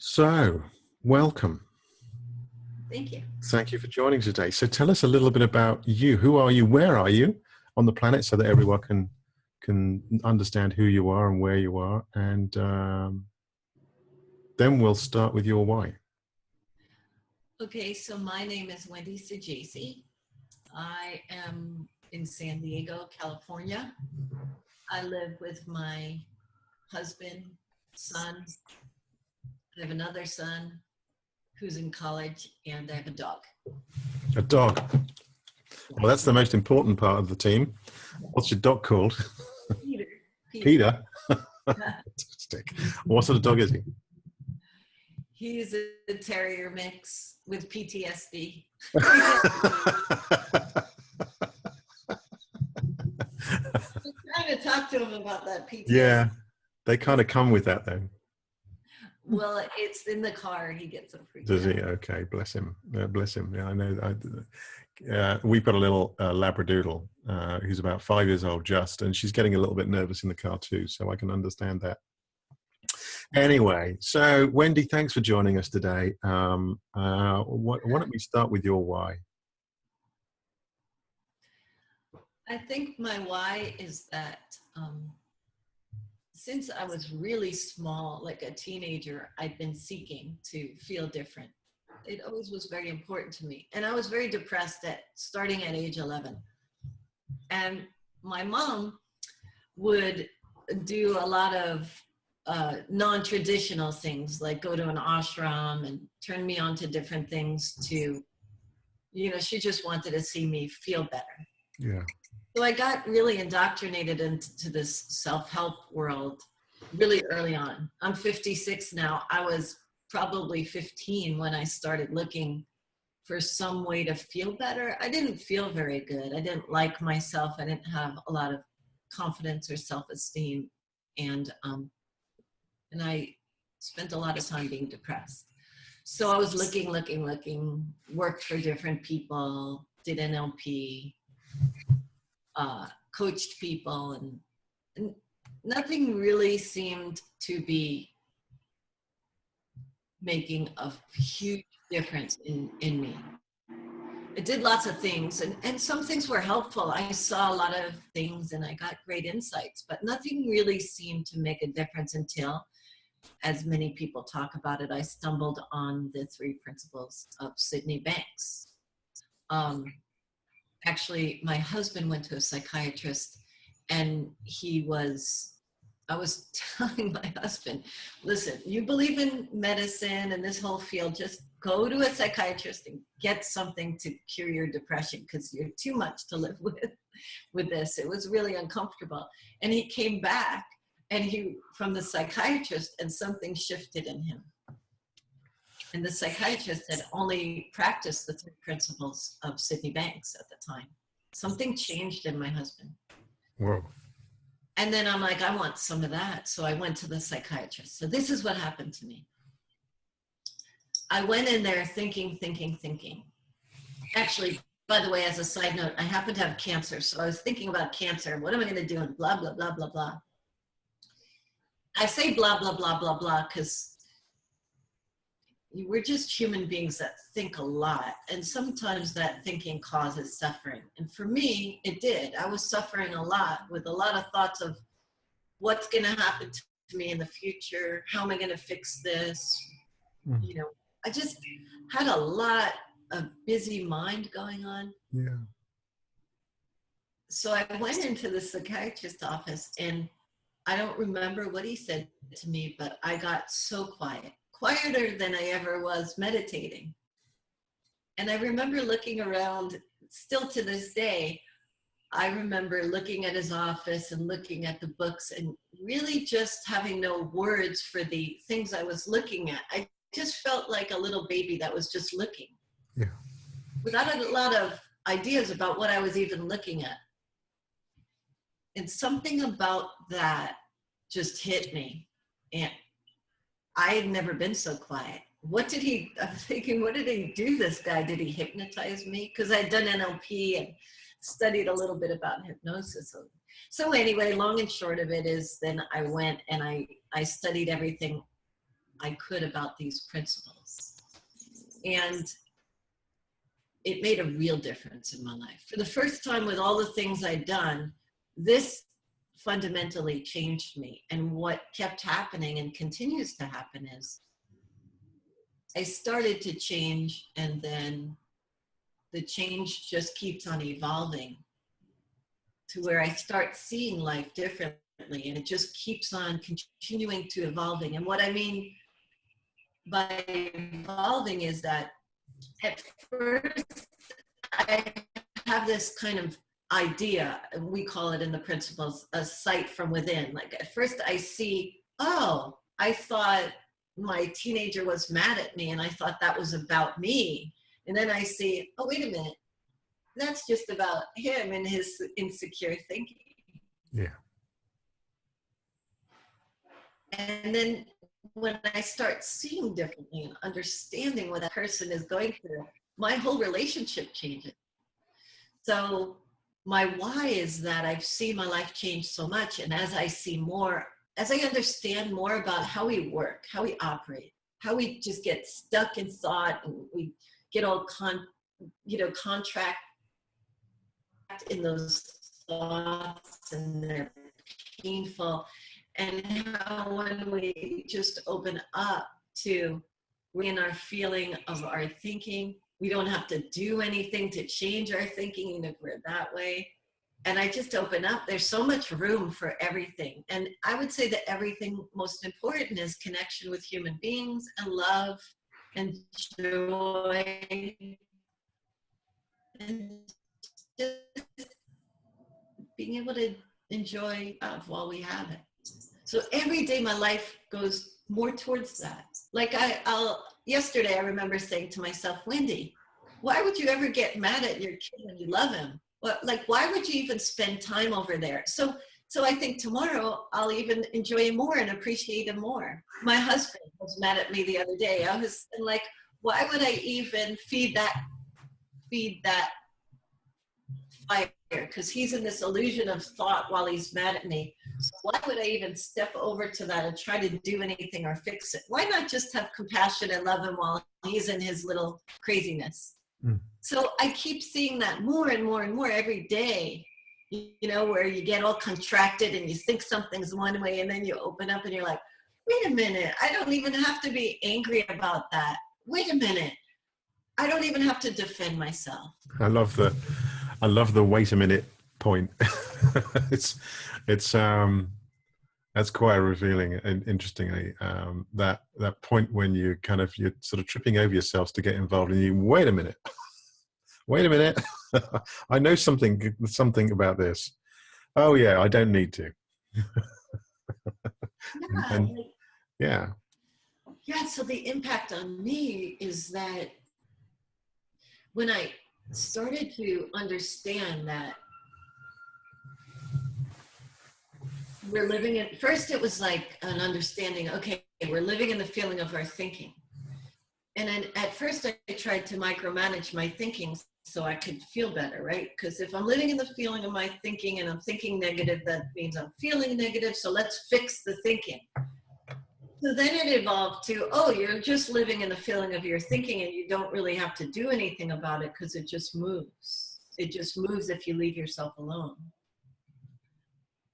So, welcome. Thank you. Thank you for joining today. So tell us a little bit about you. Who are you? Where are you on the planet so that everyone can understand who you are and where you are. And then we'll start with your why. Okay, so my name is Wendi Saggese. I am in San Diego, California. I live with my husband, son. I have another son who's in college, and I have a dog. A dog. Well, that's the most important part of the team. What's your dog called? Peter. Peter. Fantastic. What sort of dog is he? He's a terrier mix with PTSD. Yeah, I'm trying to talk to him about that PTSD. they kind of come with that though. Well, it's in the car. He gets so freaked Does out. he? Okay, bless him. Bless him. Yeah, I know. We've got a little Labradoodle who's about 5 years old just, and she's getting a little bit nervous in the car too, so I can understand that. Anyway, so Wendi, thanks for joining us today. Why don't we start with your why? I think my why is that since I was really small, like a teenager, I'd been seeking to feel different. It always was very important to me. And I was very depressed starting at age 11. And my mom would do a lot of non-traditional things, like go to an ashram and turn me on to different things to, she just wanted to see me feel better. Yeah. So I got really indoctrinated into this self-help world really early on. I'm 56 now. I was probably 15 when I started looking for some way to feel better. I didn't feel very good. I didn't like myself. I didn't have a lot of confidence or self-esteem. And I spent a lot of time being depressed. So I was looking, worked for different people, did NLP, coached people, and nothing really seemed to be making a huge difference in me. I did lots of things, and some things were helpful. I saw a lot of things and I got great insights, but nothing really seemed to make a difference until, as many people talk about it, I stumbled on the 3 principles of Sydney Banks. Actually, my husband went to a psychiatrist, and I was telling my husband, listen, you believe in medicine and this whole field, just go to a psychiatrist and get something to cure your depression, because you're too much to live with this. It was really uncomfortable. And he came back from the psychiatrist, and something shifted in him. And the psychiatrist had only practiced the 3 principles of Sydney Banks at the time. Something changed in my husband. Whoa. And then I'm like, I want some of that. So I went to the psychiatrist. So this is what happened to me. I went in there thinking. Actually, by the way, as a side note, I happen to have cancer. So I was thinking about cancer. What am I going to do? And blah, blah, blah, blah, blah. I say blah, blah, blah, blah, blah, because we're just human beings that think a lot. And sometimes that thinking causes suffering. And for me, it did. I was suffering a lot with a lot of thoughts of what's going to happen to me in the future. How am I going to fix this? I just had a lot of busy mind going on. Yeah. So I went into the psychiatrist's office, and I don't remember what he said to me, but I got so quiet. Quieter than I ever was meditating. And I remember looking around, still to this day, I remember looking at his office and looking at the books and really just having no words for the things I was looking at. I just felt like a little baby that was just looking. Yeah. Without a lot of ideas about what I was even looking at. And something about that just hit me. And I had never been so quiet. I'm thinking, what did he do, this guy? Did he hypnotize me? Because I'd done NLP and studied a little bit about hypnosis. So anyway, long and short of it is, then I went and I studied everything I could about these principles. And it made a real difference in my life. For the first time, with all the things I'd done, this fundamentally changed me. And what kept happening and continues to happen is I started to change, and then the change just keeps on evolving to where I start seeing life differently, and it just keeps on continuing to evolving. And what I mean by evolving is that at first I have this kind of idea, we call it in the principles, a sight from within. Like at first I see, oh, I thought my teenager was mad at me and I thought that was about me. And then I see, oh, wait a minute, that's just about him and his insecure thinking. Yeah. And then when I start seeing differently and understanding what that person is going through, my whole relationship changes. So my why is that I've seen my life change so much. And as I see more, as I understand more about how we work, how we operate, how we just get stuck in thought and we get all contract in those thoughts and they're painful. And how when we just open up to in our feeling of our thinking, we don't have to do anything to change our thinking, even if we're that way. And I just open up. There's so much room for everything. And I would say that everything most important is connection with human beings and love and joy. And just being able to enjoy love while we have it. So every day my life goes more towards that. Like yesterday I remember saying to myself, Wendy, why would you ever get mad at your kid when you love him? Like, why would you even spend time over there? So I think tomorrow I'll even enjoy him more and appreciate him more. My husband was mad at me the other day. I was like, why would I even feed that fire? Because he's in this illusion of thought while he's mad at me. So why would I even step over to that and try to do anything or fix it? Why not just have compassion and love him while he's in his little craziness? Mm. So I keep seeing that more and more and more every day, where you get all contracted and you think something's one way and then you open up and you're like, wait a minute, I don't even have to be angry about that. Wait a minute, I don't even have to defend myself. I love the wait a minute point. it's that's quite revealing. And interestingly, that point when you're sort of tripping over yourselves to get involved, and you wait a minute, I know something about this. Oh yeah, I don't need to. Yeah. So the impact on me is that when I started to understand that we're living in, first it was like an understanding, okay, we're living in the feeling of our thinking. And then at first I tried to micromanage my thinking so I could feel better, right? Because if I'm living in the feeling of my thinking and I'm thinking negative, that means I'm feeling negative. So let's fix the thinking. So then it evolved to, oh, you're just living in the feeling of your thinking and you don't really have to do anything about it because it just moves. It just moves if you leave yourself alone.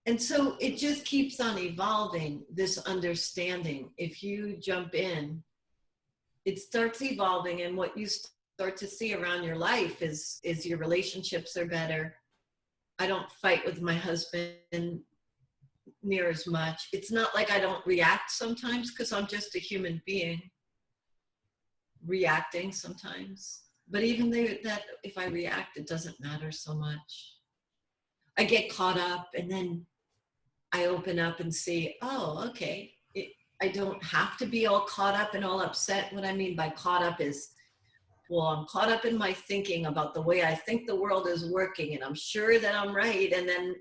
And so it just keeps on evolving, this understanding. If you jump in, it starts evolving, and what you start to see around your life is your relationships are better. I don't fight with my husband near as much. It's not like I don't react sometimes, because I'm just a human being reacting sometimes. But even that if I react, it doesn't matter so much. I get caught up and then I open up and see, oh, okay, I don't have to be all caught up and all upset. What I mean by caught up is, well, I'm caught up in my thinking about the way I think the world is working, and I'm sure that I'm right. And then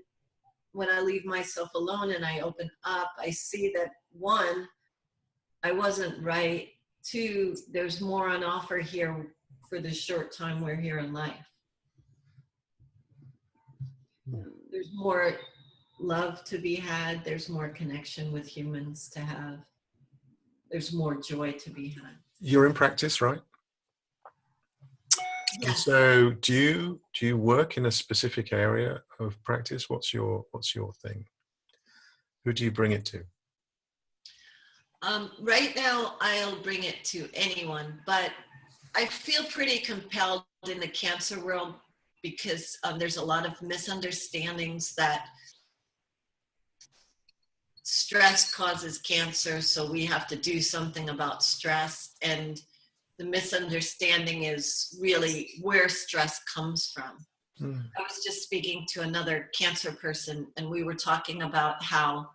when I leave myself alone and I open up, I see that, one, I wasn't right. Two, there's more on offer here for the short time we're here in life. There's more love to be had. There's more connection with humans to have. there's more joy to be had. You're in practice, right? And Yes. so do you work in a specific area of practice? What's your thing? Who do you bring it to? Right now, I'll bring it to anyone, but I feel pretty compelled in the cancer world because there's a lot of misunderstandings that stress causes cancer, so we have to do something about stress. And the misunderstanding is really where stress comes from. I was just speaking to another cancer person, and we were talking about how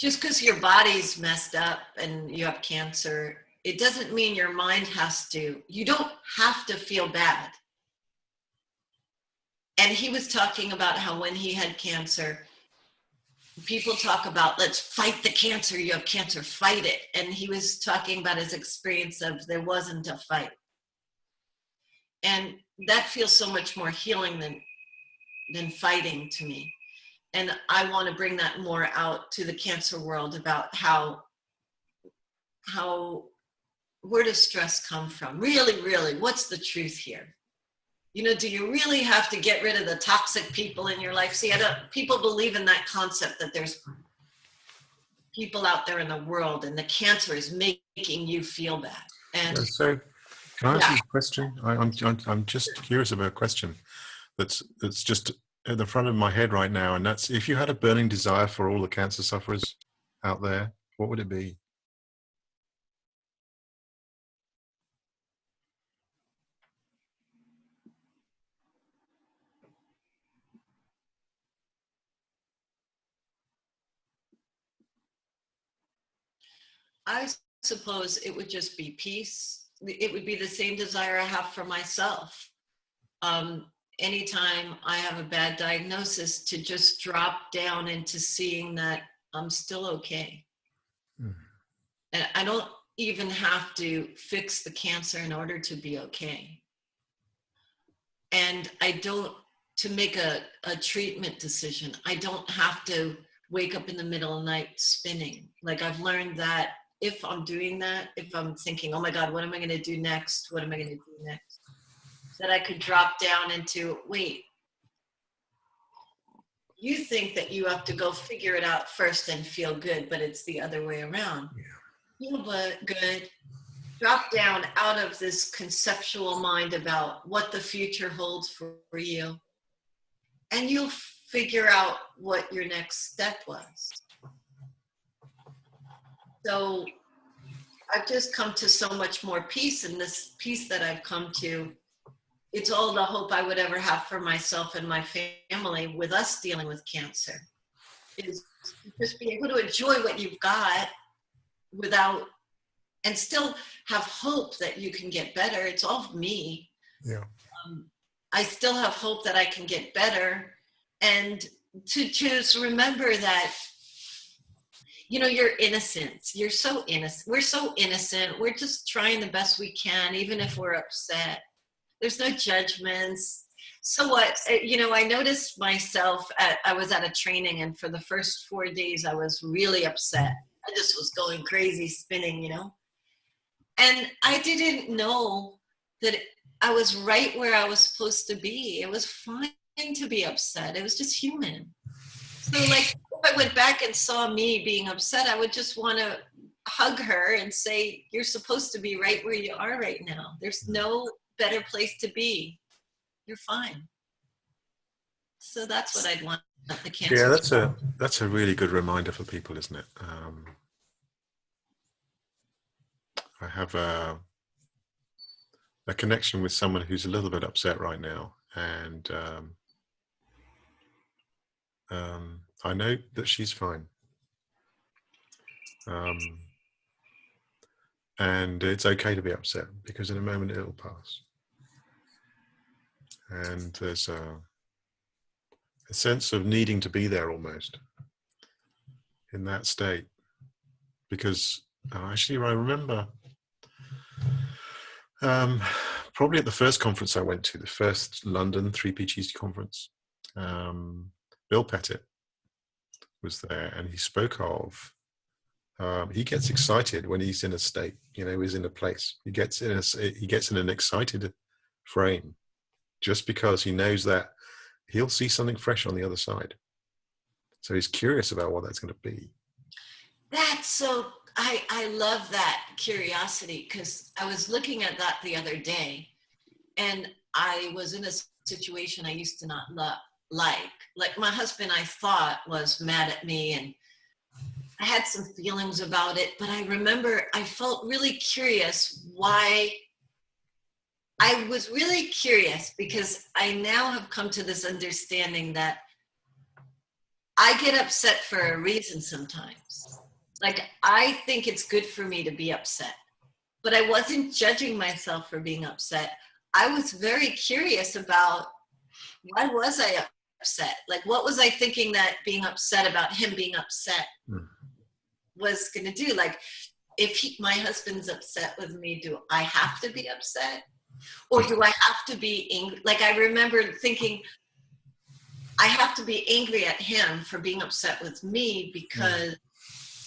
just because your body's messed up and you have cancer, it doesn't mean your mind has to. You don't have to feel bad. And he was talking about how when he had cancer, people talk about, let's fight the cancer. You have cancer, fight it. And he was talking about his experience of there wasn't a fight. And that feels so much more healing than fighting to me. And I want to bring that more out to the cancer world about how where does stress come from? Really, really, what's the truth here? You know, do you really have to get rid of the toxic people in your life? See, people believe in that concept that there's people out there in the world and the cancer is making you feel bad. And so can I ask you a question? I'm just curious about a question that's just at the front of my head right now, and that's, if you had a burning desire for all the cancer sufferers out there, what would it be? I suppose it would just be peace. It would be the same desire I have for myself. Anytime I have a bad diagnosis, to just drop down into seeing that I'm still okay. And I don't even have to fix the cancer in order to be okay. And I don't, to make a treatment decision, I don't have to wake up in the middle of the night spinning. Like, I've learned that if I'm doing that, if I'm thinking, oh my God, what am I going to do next? What am I going to do next? That I could drop down into, wait, you think that you have to go figure it out first and feel good, but it's the other way around. Feel good. Drop down out of this conceptual mind about what the future holds for you, and you'll figure out what your next step was. So I've just come to so much more peace, and this peace that I've come to, it's all the hope I would ever have for myself and my family with us dealing with cancer, is just be able to enjoy what you've got without, and still have hope that you can get better. It's all me. Yeah. I still have hope that I can get better, and to just remember that, you know, you're innocent. You're so innocent. We're so innocent. We're just trying the best we can, even if we're upset. There's no judgments. So what, you know, I noticed myself I was at a training, and for the first 4 days, I was really upset. I just was going crazy, spinning, you know. And I didn't know that I was right where I was supposed to be. It was fine to be upset. It was just human. So, like, if I went back and saw me being upset, I would just want to hug her and say, you're supposed to be right where you are right now. There's no better place to be. You're fine. So that's what I'd want the cancer. Yeah, that's a really good reminder for people, isn't it? I have a connection with someone who's a little bit upset right now, and I know that she's fine, and it's okay to be upset, because in a moment it'll pass. And there's a sense of needing to be there almost in that state, because actually I remember probably at the first conference I went to, the first London 3P conference, Bill Pettit was there, and he spoke of he gets excited when he's in a state, he's in a place. He gets in an excited frame just because he knows that he'll see something fresh on the other side. So he's curious about what that's going to be. That's so, I love that curiosity, because I was looking at that the other day, and I was in a situation I used to not like my husband, I thought, was mad at me, and I had some feelings about it, but I remember I felt really curious why. I was really curious because I now have come to this understanding that I get upset for a reason sometimes. Like, I think it's good for me to be upset, but I wasn't judging myself for being upset. I was very curious about, why was I upset? Like, what was I thinking that being upset about him being upset was going to do? Like, if my husband's upset with me, do I have to be upset? Or do I have to be angry? Like, I remember thinking, I have to be angry at him for being upset with me, because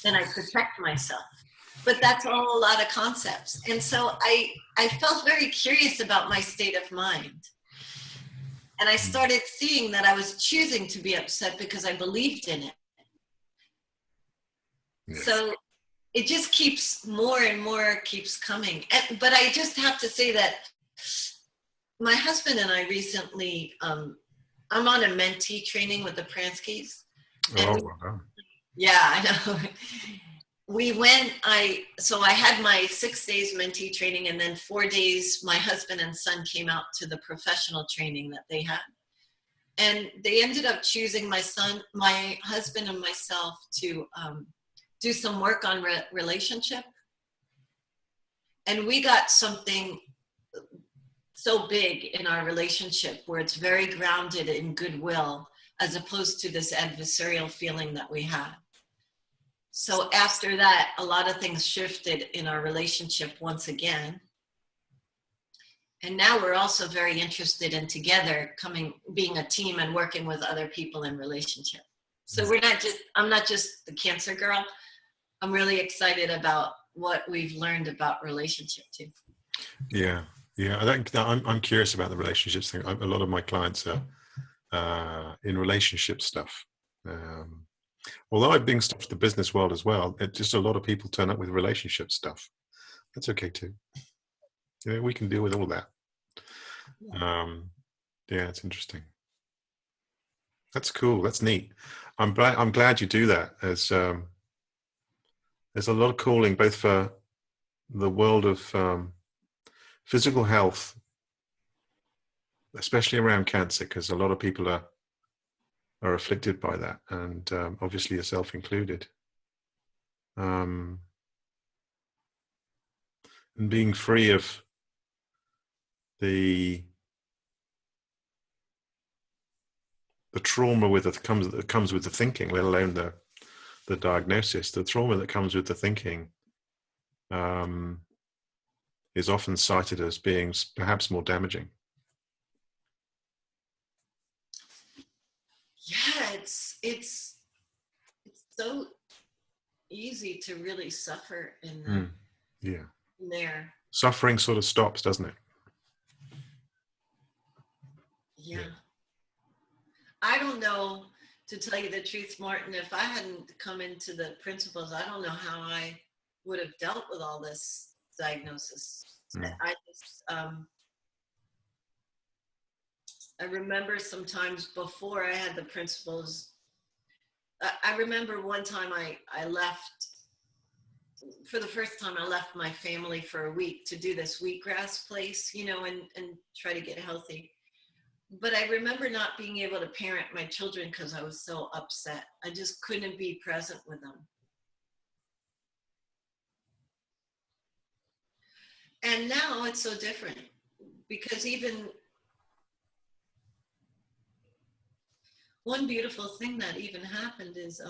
then I protect myself. But that's all a lot of concepts. And so I felt very curious about my state of mind. And I started seeing that I was choosing to be upset because I believed in it. Yes. So it just keeps more and more keeps coming. But I just have to say that my husband and I recently, I'm on a mentee training with the Pranskys. Wow. Yeah, I know. We went, so I had my 6 days mentee training, and then 4 days my husband and son came out to the professional training that they had. And they ended up choosing my husband and myself to do some work on relationship. And we got something so big in our relationship where it's very grounded in goodwill, as opposed to this adversarial feeling that we had. So after that, a lot of things shifted in our relationship once again. And now we're also very interested in together being a team and working with other people in relationship. So I'm not just the cancer girl. I'm really excited about what we've learned about relationship too. Yeah. I think I'm curious about the relationships thing. A lot of my clients are in relationship stuff. Although I'm doing stuff for the business world as well, just a lot of people turn up with relationship stuff. That's okay too. We can deal with all that. Yeah, it's interesting. That's cool. That's neat. I'm glad you do that. There's a lot of calling, both for the world of physical health, especially around cancer, because a lot of people are afflicted by that, and obviously yourself included. And being free of the trauma that comes with the thinking, let alone the diagnosis. The trauma that comes with the thinking is often cited as being perhaps more damaging. Yeah, it's so easy to really suffer in there. Suffering sort of stops, doesn't it? Yeah. I don't know, to tell you the truth, Martin, if I hadn't come into the principles, I don't know how I would have dealt with all this diagnosis. I just, I remember sometimes before I had the principles, I remember one time I left, for the first time, I left my family for a week to do this wheatgrass place, and try to get healthy. But I remember not being able to parent my children because I was so upset. I just couldn't be present with them. And now it's so different, because even one beautiful thing that even happened is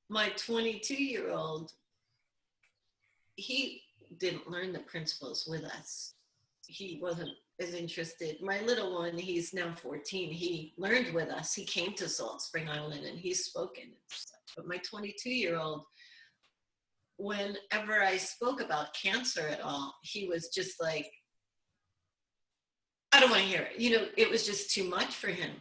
my 22-year-old, he didn't learn the principles with us. He wasn't is interested. My little one, he's now 14. He learned with us. He came to Salt Spring Island and he's spoken and stuff. But my 22-year-old, whenever I spoke about cancer at all, he was just like, I don't want to hear it. You know, it was just too much for him.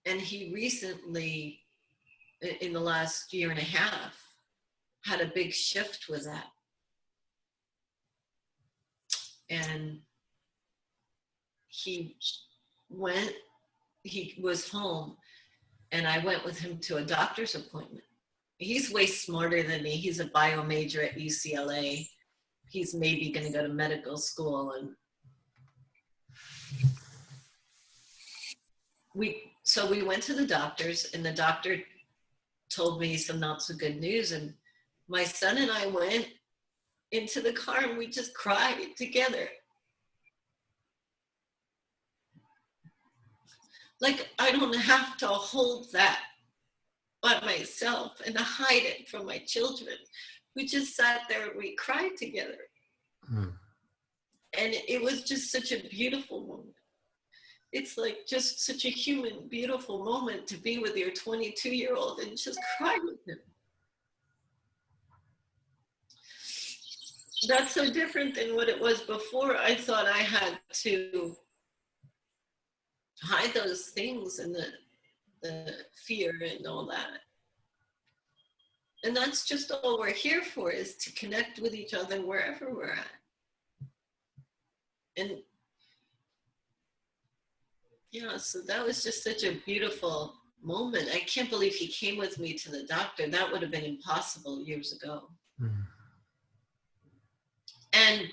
And he recently, in the last year and a half, had a big shift with that. And he was home, and I went with him to a doctor's appointment. He's way smarter than me. He's a bio major at UCLA. He's maybe going to go to medical school. And so we went to the doctors, and the doctor told me some not so good news. And my son and I went into the car and we just cried together. Like, I don't have to hold that by myself and hide it from my children. We just sat there and we cried together. And it was just such a beautiful moment. It's like just such a human, beautiful moment to be with your 22-year-old and just cry with him. That's so different than what it was before. I thought I had to hide those things and the fear and all that. And that's just all we're here for, is to connect with each other wherever we're at. And yeah, so that was just such a beautiful moment. I can't believe he came with me to the doctor. That would have been impossible years ago. And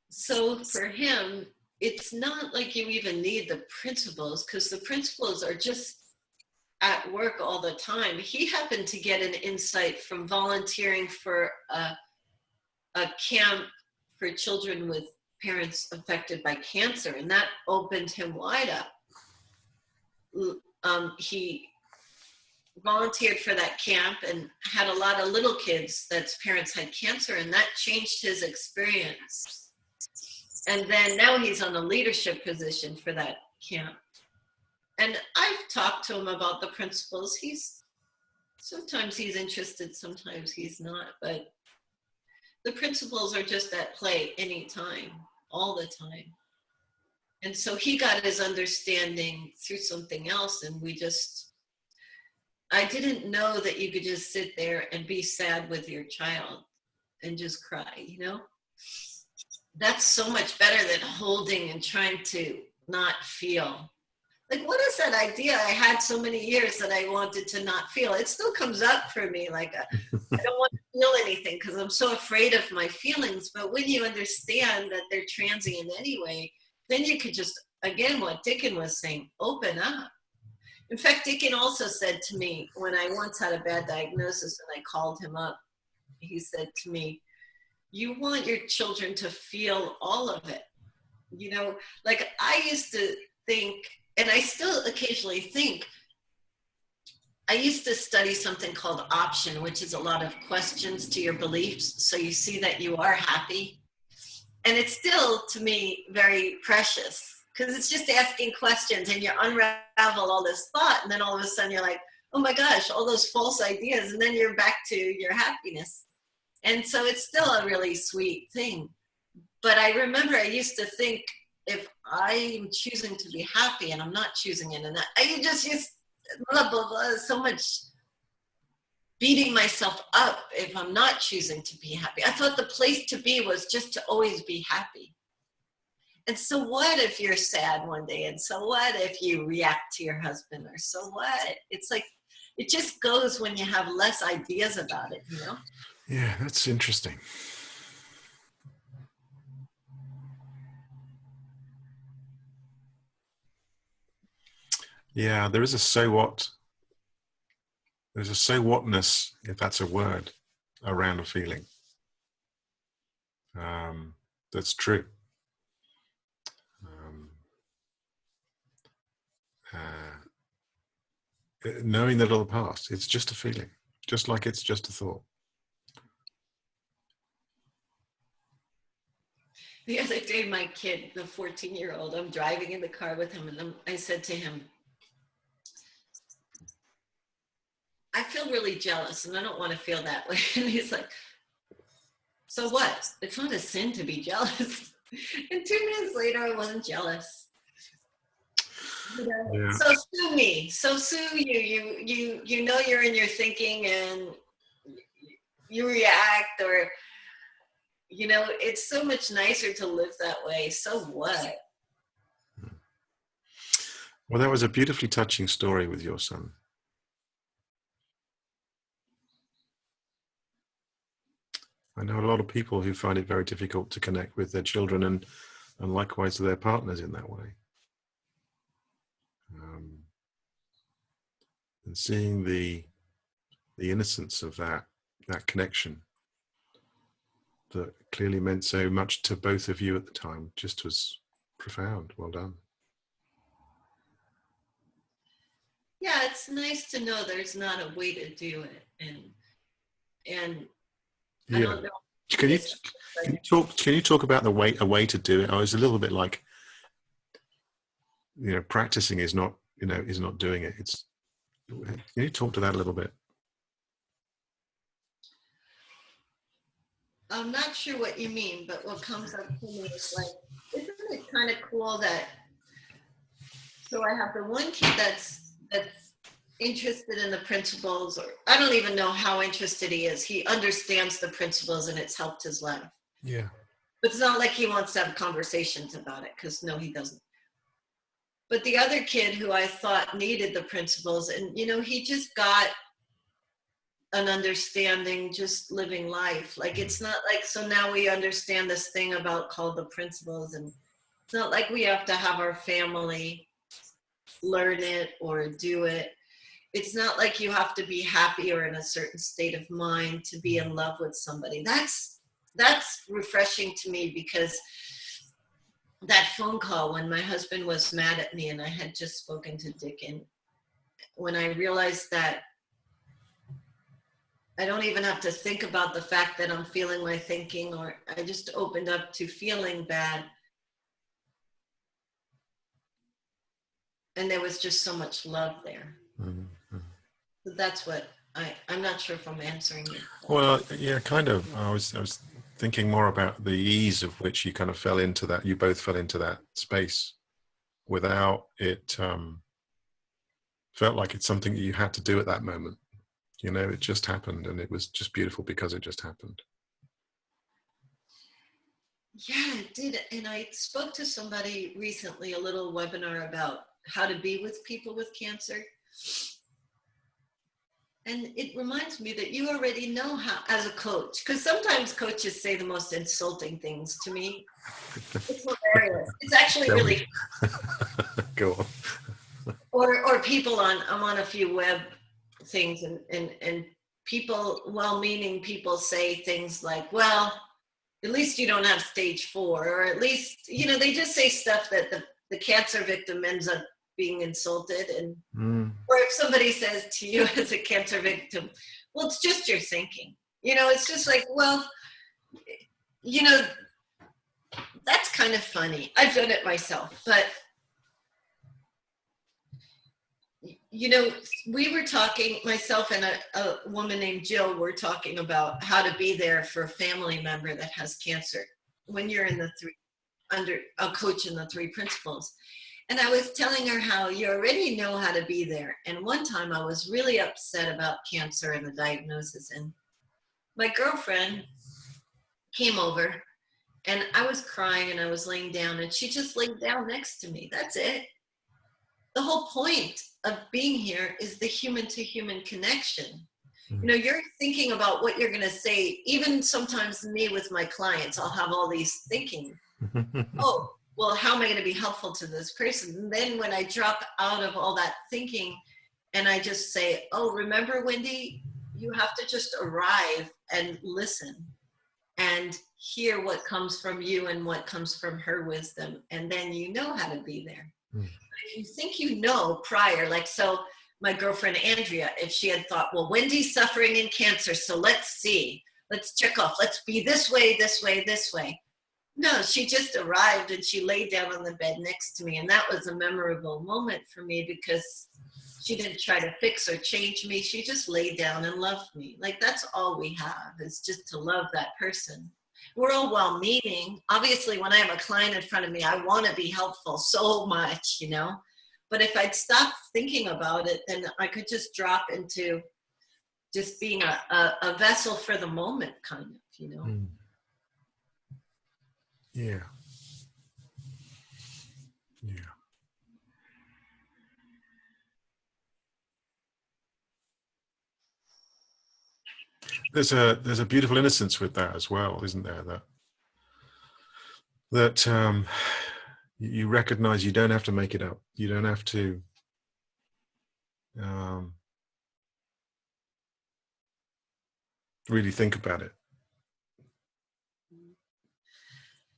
so for him, it's not like you even need the principles, because the principles are just at work all the time. He happened to get an insight from volunteering for a camp for children with parents affected by cancer, and that opened him wide up. He volunteered for that camp and had a lot of little kids that's parents had cancer, and that changed his experience. And then now he's on a leadership position for that camp. And I've talked to him about the principles. Sometimes he's interested, sometimes he's not, but the principles are just at play anytime, all the time. And so he got his understanding through something else, and I didn't know that you could just sit there and be sad with your child and just cry, you know? That's so much better than holding and trying to not feel. Like, what is that idea I had so many years that I wanted to not feel? It still comes up for me, like I don't want to feel anything because I'm so afraid of my feelings. But when you understand that they're transient anyway, then you could just, again, what Dickon was saying, open up. In fact, Dickon also said to me, when I once had a bad diagnosis and I called him up, he said to me, you want your children to feel all of it. You know, like I used to think, and I still occasionally think, I used to study something called option, which is a lot of questions to your beliefs. So you see that you are happy. And it's still, to me, very precious because it's just asking questions and you unravel all this thought. And then all of a sudden you're like, oh my gosh, all those false ideas. And then you're back to your happiness. And so it's still a really sweet thing. But I remember I used to think, if I'm choosing to be happy and I'm not choosing it, and I just use blah, blah, blah, so much beating myself up if I'm not choosing to be happy. I thought the place to be was just to always be happy. And so what if you're sad one day? And so what if you react to your husband? Or so what? It's like, it just goes when you have less ideas about it, you know? Yeah, that's interesting. Yeah, there is a so what. There's a so whatness, if that's a word, around a feeling. That's true. Knowing that it'll pass, it's just a feeling, just like it's just a thought. The other day, my kid, the 14-year-old, I'm driving in the car with him, and I said to him, I feel really jealous, and I don't want to feel that way. And he's like, so what? It's not a sin to be jealous. And 2 minutes later, I wasn't jealous. You know? Yeah. So sue me. So sue you. You know you're in your thinking, and you react, or, you know, it's so much nicer to live that way. So what? Well, that was a beautifully touching story with your son. I know a lot of people who find it very difficult to connect with their children and likewise their partners in that way. And seeing the innocence of that connection that clearly meant so much to both of you at the time just was profound. Well done. Yeah, it's nice to know there's not a way to do it, and yeah. I don't know. Can you talk about a way to do it? I was a little bit like, you know, practicing is not doing it. It's, can you talk to that a little bit? I'm not sure what you mean, but what comes up to me is like, isn't it kind of cool that, so I have the one kid that's interested in the principles, or I don't even know how interested he is. He understands the principles and it's helped his life. Yeah. But it's not like he wants to have conversations about it, because no, he doesn't. But the other kid who I thought needed the principles, and, you know, he just got an understanding just living life. Like, it's not like, so now we understand this thing about called the principles, and it's not like we have to have our family learn it or do it. It's not like you have to be happy or in a certain state of mind to be in love with somebody. That's refreshing to me, because that phone call when my husband was mad at me and I had just spoken to Dick, and when I realized that I don't even have to think about the fact that I'm feeling my thinking, or I just opened up to feeling bad. And there was just so much love there. Mm-hmm. So that's what I'm not sure if I'm answering you. Well, yeah, kind of. I was thinking more about the ease of which you kind of fell into that. You both fell into that space without it. Felt like it's something that you had to do at that moment. You know, it just happened, and it was just beautiful because it just happened. Yeah, it did. And I spoke to somebody recently, a little webinar about how to be with people with cancer. And it reminds me that you already know how, as a coach, because sometimes coaches say the most insulting things to me. It's hilarious. It's actually really go on. Or people I'm on a few web things, and people, well-meaning people, say things like, well, at least you don't have stage 4, or at least, you know, they just say stuff that the cancer victim ends up being insulted. And or if somebody says to you as a cancer victim, well, it's just your thinking, you know, it's just like, well, you know, that's kind of funny. I've done it myself, but you know, we were talking, myself and a woman named Jill were talking about how to be there for a family member that has cancer when you're in the under a coach in the 3 principles. And I was telling her how you already know how to be there. And one time I was really upset about cancer and the diagnosis. And my girlfriend came over, and I was crying and I was laying down, and she just laid down next to me. That's it. The whole point of being here is the human to human connection. You know, you're thinking about what you're going to say. Even sometimes me with my clients, I'll have all these thinking. Oh, well, how am I going to be helpful to this person? And then when I drop out of all that thinking and I just say, oh, remember, Wendy, you have to just arrive and listen and hear what comes from you and what comes from her wisdom. And then you know how to be there. If you think you know prior, like, so my girlfriend Andrea, if she had thought, well, Wendy's suffering in cancer, so let's see, let's check off, let's be this way, this way, this way. No, she just arrived and she laid down on the bed next to me. And that was a memorable moment for me because she didn't try to fix or change me. She just laid down and loved me. Like, that's all we have, is just to love that person. We're all well-meaning. Obviously, when I have a client in front of me, I want to be helpful so much, you know. But if I'd stop thinking about it, then I could just drop into just being a vessel for the moment, kind of, you know. Mm. Yeah. Yeah. There's a beautiful innocence with that as well, isn't there? That you recognize you don't have to make it up. You don't have to really think about it.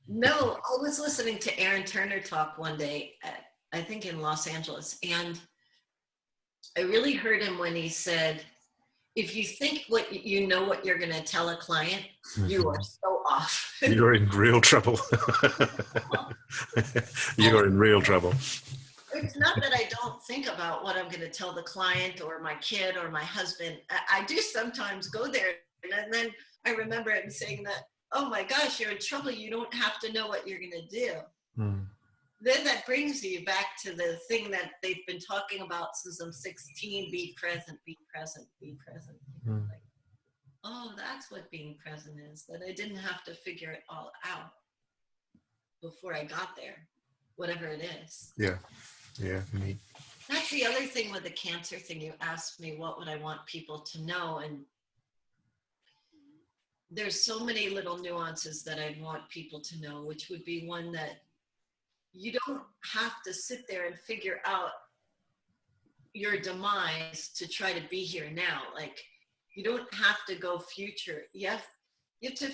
No, I was listening to Aaron Turner talk one day, I think in Los Angeles, and I really heard him when he said, if you think you know what you're going to tell a client, you are so off. You're in real trouble. You're in real trouble. It's not that I don't think about what I'm going to tell the client or my kid or my husband. I do sometimes go there, and then I remember him saying that, oh my gosh, you're in trouble. You don't have to know what you're going to do. Mm. Then that brings you back to the thing that they've been talking about since I'm 16, be present, be present, be present. Mm. Like, oh, that's what being present is, that I didn't have to figure it all out before I got there, whatever it is. Yeah, yeah, neat. That's the other thing with the cancer thing. You asked me, what would I want people to know? And there's so many little nuances that I'd want people to know, which would be one that you don't have to sit there and figure out your demise to try to be here now. Like, you don't have to go future. You have to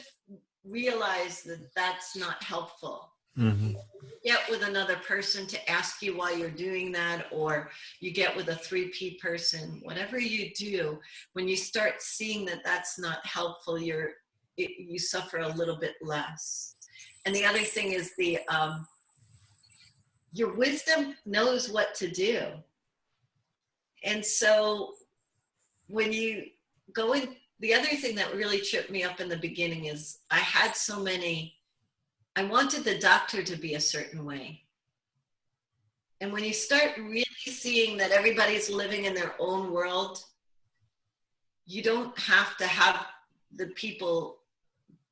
realize that that's not helpful. Mm-hmm. You get with another person to ask you why you're doing that, or you get with a 3P person, whatever you do, when you start seeing that that's not helpful, you suffer a little bit less. And the other thing is your wisdom knows what to do. And so when you go in, the other thing that really tripped me up in the beginning is I wanted the doctor to be a certain way. And when you start really seeing that everybody's living in their own world, you don't have to have the people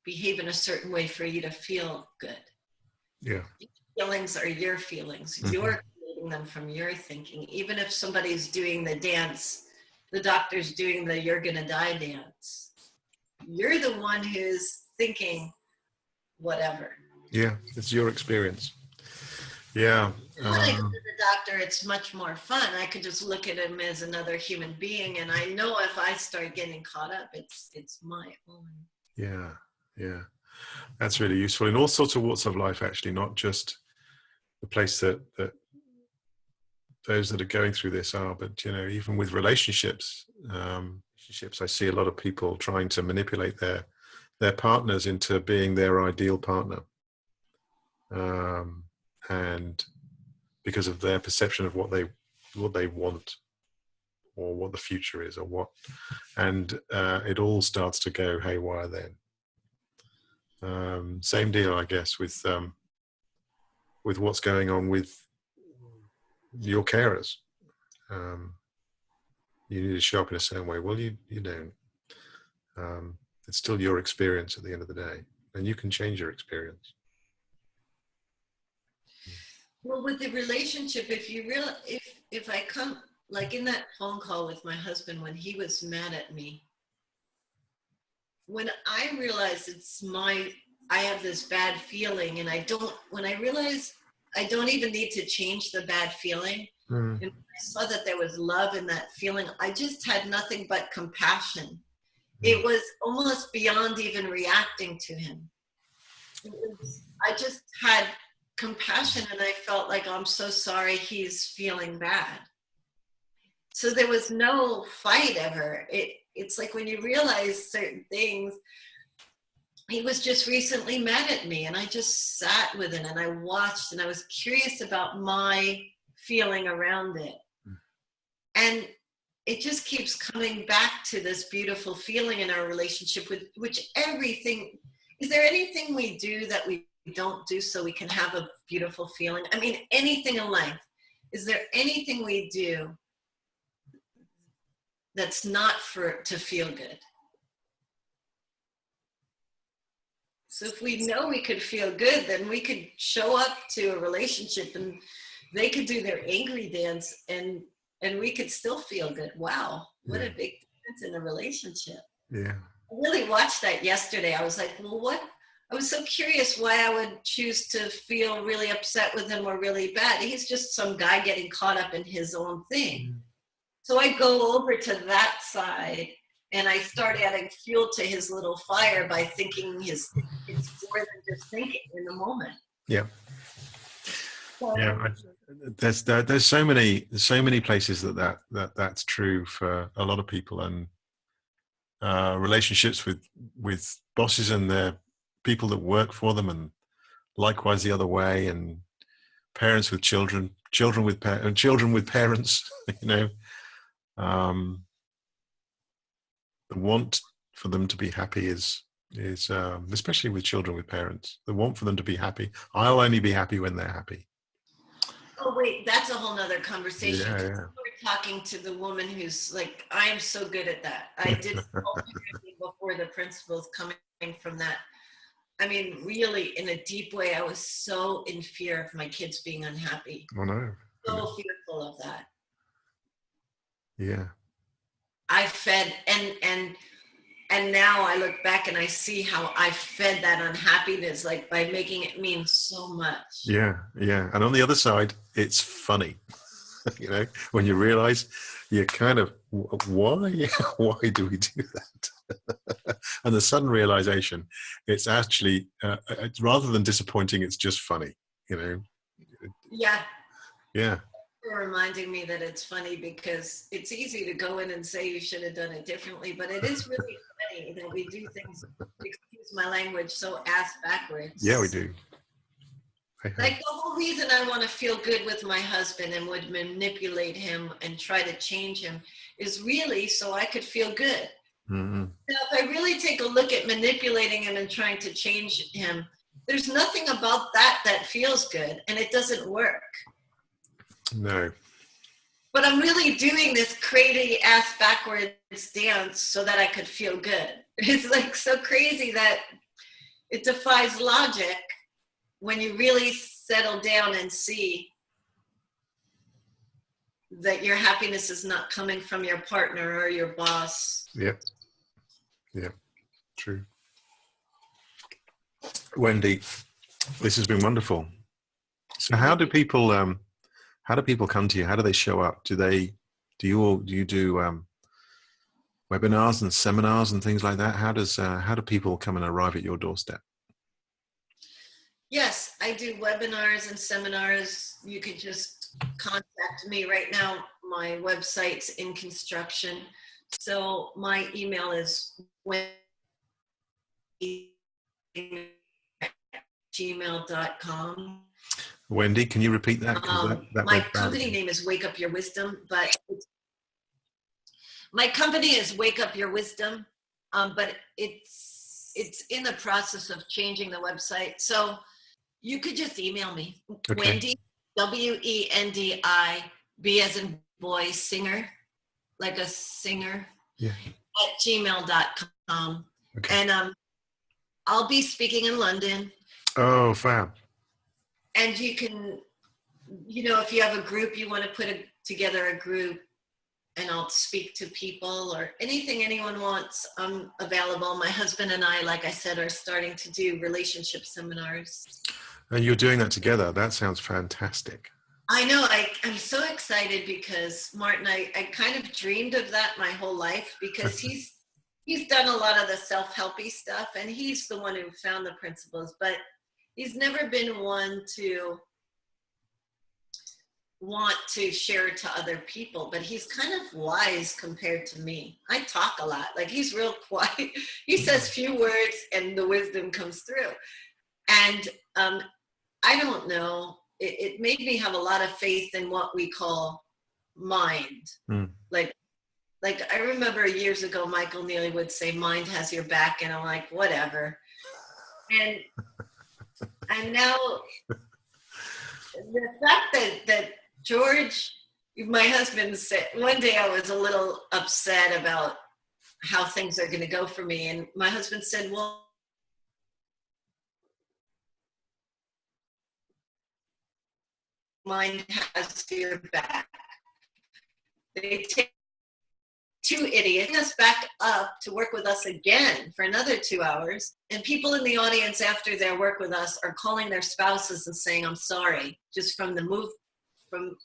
behave in a certain way for you to feel good. Yeah. Feelings are your feelings. Mm-hmm. You're creating them from your thinking. Even if somebody's doing the dance, the doctor's doing the you're gonna die dance, you're the one who's thinking whatever. Yeah, it's your experience. Yeah. When I go to the doctor, it's much more fun. I could just look at him as another human being, and I know if I start getting caught up, it's my own. Yeah, yeah. That's really useful in all sorts of walks of life, actually, not just the place that those that are going through this are, but, you know, even with relationships, I see a lot of people trying to manipulate their partners into being their ideal partner. And because of their perception of what they want, or what the future is, or what, and it all starts to go haywire then. Same deal, I guess, with what's going on with your carers. You need to show up in a certain way. Well, you don't. It's still your experience at the end of the day, and you can change your experience. Well, with the relationship, if I come, like in that phone call with my husband when he was mad at me, when I realized I have this bad feeling, and when I realized I don't even need to change the bad feeling, and I saw that there was love in that feeling, I just had nothing but compassion. It was almost beyond even reacting to him. I just had compassion, and I felt like, oh, I'm so sorry he's feeling bad. So there was no fight ever. It's like when you realize certain things, he was just recently mad at me, and I just sat with it and I watched, and I was curious about my feeling around it. And it just keeps coming back to this beautiful feeling in our relationship, with which everything, is there anything we do that we don't do so we can have a beautiful feeling? I mean, anything in life. Is there anything we do that's not to feel good? So if we know we could feel good, then we could show up to a relationship and they could do their angry dance and we could still feel good. Wow, what a big difference in the relationship. Yeah. I really watched that yesterday. I was like, well, I was so curious why I would choose to feel really upset with him or really bad. He's just some guy getting caught up in his own thing. So I go over to that side and I start adding fuel to his little fire by thinking it's more than just thinking in the moment. Yeah. Yeah. There's so many places that's true for a lot of people, and relationships with bosses and their people that work for them, and likewise the other way, and parents with children, children with parents. You know, the want for them to be happy is especially with children with parents, the want for them to be happy. I'll only be happy when they're happy. Oh wait, that's a whole nother conversation. Yeah. We're talking to the woman who's like, I am so good at that. I did everything before the principles coming from that. I mean, really, in a deep way, I was so in fear of my kids being unhappy. Oh no. So fearful of that. Yeah. I fed, and now I look back and I see how I fed that unhappiness, like by making it mean so much. Yeah. And on the other side, it's funny. You know, when you realize you're kind of, why do we do that? And the sudden realization, it's actually, rather than disappointing, it's just funny, you know? Yeah. For reminding me that it's funny, because it's easy to go in and say you should have done it differently, but it is really funny that we do things, excuse my language, so ass backwards. Yeah, we do. Like the whole reason I want to feel good with my husband and would manipulate him and try to change him is really so I could feel good. Mm-hmm. Now, if I really take a look at manipulating him and trying to change him, there's nothing about that feels good, and it doesn't work. No. But I'm really doing this crazy ass backwards dance so that I could feel good. It's like so crazy that it defies logic when you really settle down and see that your happiness is not coming from your partner or your boss. Yeah, true. Wendi, this has been wonderful. So how do people come to you? How do they show up? Do you do webinars and seminars and things like that? How do people come and arrive at your doorstep? Yes, I do webinars and seminars. You could just contact me. Right now, my website's in construction. So my email is wendi@gmail.com. Wendi, can you repeat that? My company name is Wake Up Your Wisdom, but my company is Wake Up Your Wisdom, but it's in the process of changing the website. So you could just email me, okay. Wendi, Wendi, B as in boy, singer, like a singer, at gmail.com. Okay. And I'll be speaking in London. Oh, fab. And you can, if you have a group, you want to put together a group, and I'll speak to people or anything anyone wants. I'm available. My husband and I, like I said, are starting to do relationship seminars. And you're doing that together. That sounds fantastic. I know. I'm so excited because Martin, I kind of dreamed of that my whole life, because he's done a lot of the self-helpy stuff, and he's the one who found the principles, but he's never been one to want to share to other people, but he's kind of wise compared to me. I talk a lot. Like, he's real quiet. He says few words and the wisdom comes through. And I don't know, it made me have a lot of faith in what we call mind. Like I remember years ago, Michael Neely would say, mind has your back. And I'm like, whatever. And now the fact that George, my husband, said, one day I was a little upset about how things are going to go for me. And my husband said, well, mind has your back. They take two idiots us back up to work with us again for another 2 hours. And people in the audience after their work with us are calling their spouses and saying, I'm sorry, just from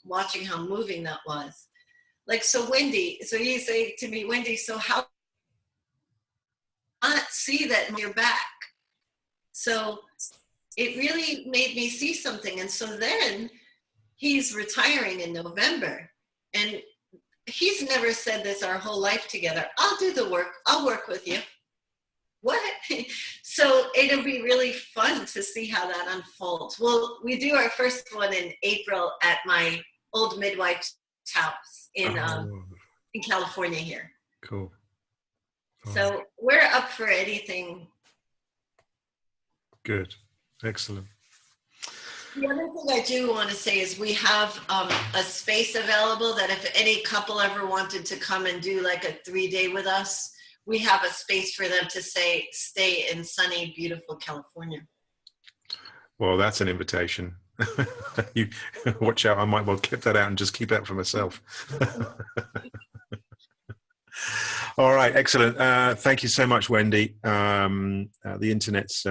watching how moving that was. Like, so Wendi, so you say to me, Wendi, so how not see that in your back? So it really made me see something. And so then he's retiring in November. And he's never said this our whole life together. I'll do the work. I'll work with you. What? So it'll be really fun to see how that unfolds. Well, we do our first one in April at my old midwife's house in California here. Cool. Oh. So we're up for anything. Good. Excellent. The other thing I do want to say is we have a space available that if any couple ever wanted to come and do like a 3-day with us, we have a space for them to stay in sunny, beautiful California. Well, that's an invitation. You watch out. I might well clip that out and just keep that for myself. All right. Excellent. Thank you so much, Wendi. The internet's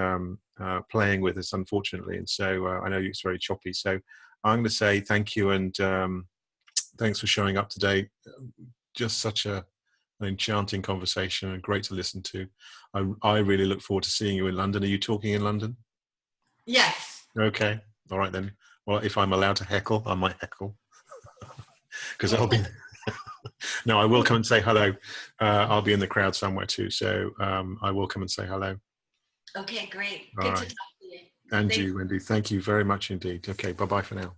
playing with us, unfortunately. And so I know it's very choppy. So I'm going to say thank you and thanks for showing up today. Just such an enchanting conversation and great to listen to. I really look forward to seeing you in London. Are you talking in London? Yes. Okay. All right then. Well, if I'm allowed to heckle, I might heckle. Because I'll be... No, I will come and say hello. I'll be in the crowd somewhere too. So I will come and say hello. Okay, great. All Good right. to talk to you. And you, Wendi. Thank you very much indeed. Okay, bye-bye for now.